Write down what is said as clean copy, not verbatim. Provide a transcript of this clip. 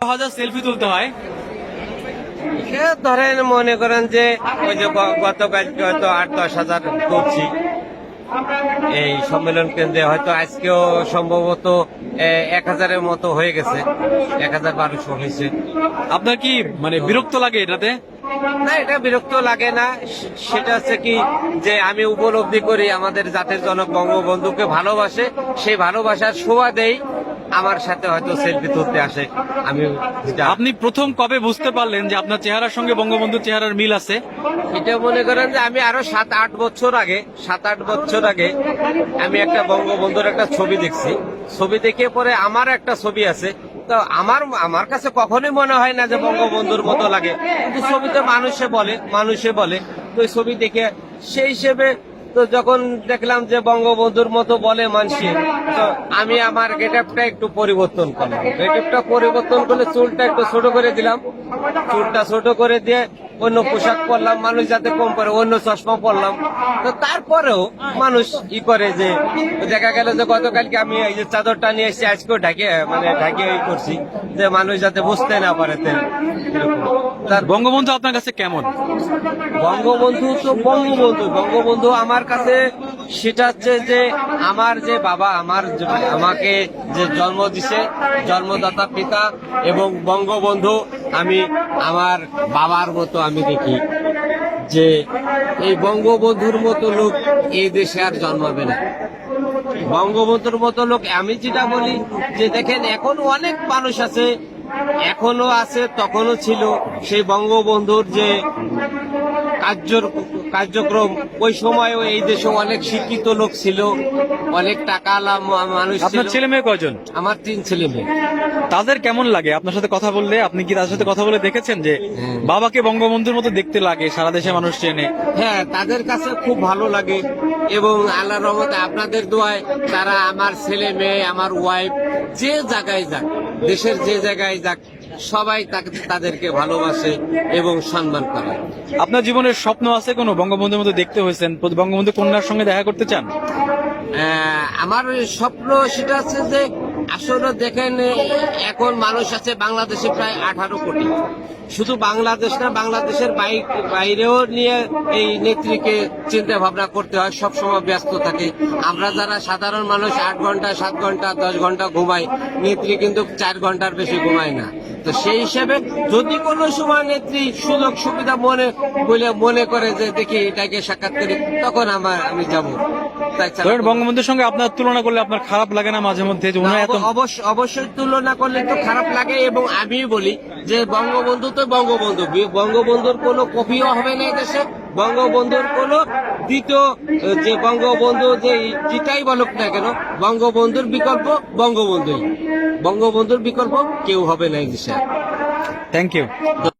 হাজার সেলফি তুলতে হয়। ধরেন মনে করেন যে ওই যে গতকালকে হয়তো 8-10 হাজার তুলছি এই সম্মেলন কেন্দ্রে, হয়তো আজকেও সম্ভবত 1,000-এর মতো হয়ে গেছে, 1,000-1,200 হয়েছে। আপনার কি মানে বিরক্ত লাগে এটাতে? না, এটা বিরক্ত লাগে না। সেটা হচ্ছে কি যে আমি উপলব্ধি করি আমাদের জাতির জনক বঙ্গবন্ধুকে ভালোবাসে, সেই ভালোবাসার শোভা দেই আমার সাথে হয়তো সেলফি তুলতে আসে। আমি আপনি প্রথম কবে বুঝতে পারলেন যে আপনার চেহারার সঙ্গে বঙ্গবন্ধুর চেহারার মিল আছে? এটা মনে করেন যে আমি আরো 7-8 বছর আগে আমি একটা বঙ্গবন্ধুর একটা ছবি দেখছি। ছবি দেখে পরে আমার একটা ছবি আছে, তো আমার কাছে কখনোই মনে হয় না যে বঙ্গবন্ধুর মতো লাগে, কিন্তু ছবিতে মানুষে বলে তো ওই ছবি দেখে সেই হিসেবে তো যখন দেখলাম যে বঙ্গবন্ধুর মতো বলে মানুষে, তো আমি আমার গেটআপটা একটু পরিবর্তন করলাম। গেটআপটা পরিবর্তন করলে চুলটা একটু ছোট করে দিলাম, চুলটা ছোট করে দিয়ে অন্য পোশাক পরলাম, মানুষ যাতে কম পরে অন্য চশমা পরলাম। তো তারপরেও মানুষ করে যে দেখা গেল যে গতকালকে আমি এই যে চাদরটা নিয়ে এসেছি, আজকেও ঢাকিয়ে করছি যে মানুষ যাতে বুঝতে না পারে। তার বঙ্গবন্ধু আপনার কাছে কেমন? বঙ্গবন্ধু তো বঙ্গবন্ধু আমার কাছে সেটা হচ্ছে যে আমার যে বাবা আমাকে যে জন্ম দিছে, জন্মদাতা পিতা, এবং বঙ্গবন্ধু আমি আমার বাবার মতো আমি দেখি যে এই বঙ্গবন্ধুর মতো লোক এই দেশে আর জন্মাবে না। বঙ্গবন্ধুর মতো লোক আমি যেটা বলি যে দেখেন এখন অনেক মানুষ আছে, এখনো আছে, তখনও ছিল। সেই বঙ্গবন্ধুর যে কার্যক্রম ওই সময়ও এই দেশে অনেক শিক্ষিত লোক ছিল, অনেক টাকাওয়ালা মানুষ ছিল। আপনার ছেলে মেয়ে কয়জন? আমার 3 ছেলে মেয়ে। তাদের কেমন লাগে আপনার সাথে কথা বললে? আপনি কি তাদের সাথে কথা বলে দেখেছেন যে বাবাকে বঙ্গবন্ধুর মতো দেখতে লাগে, সারা দেশে মানুষ চেনে? হ্যাঁ, তাদের কাছে খুব ভালো লাগে, এবং আল্লাহর রহমতে আপনাদের দোয়ায় তারা আমার ছেলে মেয়ে, আমার ওয়াইফ যে জায়গায় যাক, দেশের যে জায়গায় যাক, সবাই তাদেরকে ভালোবাসে এবং সম্মান করে। আপনার জীবনের স্বপ্ন আছে কোনো? বঙ্গবন্ধুর মতো দেখতে হয়েছেন, বঙ্গবন্ধু কন্যার সঙ্গে দেখা করতে চান? আমার স্বপ্ন সেটা আছে যে আসলে দেখেন এখন মানুষ আছে বাংলাদেশে প্রায় 18 কোটি। শুধু বাংলাদেশ না, বাংলাদেশের বাইরেও নিয়ে এই নেত্রীকে চিন্তা ভাবনা করতে হয়, সবসময় ব্যস্ত থাকে। আমরা যারা সাধারণ মানুষ 8 ঘন্টা 7 ঘন্টা 10 ঘন্টা ঘুমাই, নেত্রী কিন্তু 4 ঘন্টার বেশি ঘুমায় না। তো সেই হিসেবে যদি কোনো সময় নেত্রী সুযোগ সুবিধা মনে করে যে দেখি এটাকে সাক্ষাৎ করি, তখন আমি যাব। বঙ্গবন্ধুর সঙ্গে আপনার তুলনা করলে আপনার খারাপ লাগে না মাঝে মধ্যে? অবশ্যই তুলনা করলে তো খারাপ লাগে, এবং আমি বলি যে বঙ্গবন্ধু তো বঙ্গবন্ধুর কোনো কপিও হবে না এদেশে। বঙ্গবন্ধুর কোনো দ্বিতীয় যে বঙ্গবন্ধু যেটাই বলুক না কেন, বঙ্গবন্ধুর বিকল্প বঙ্গবন্ধুর বিকল্প কেউ হবে না এই দেশে। Thank you.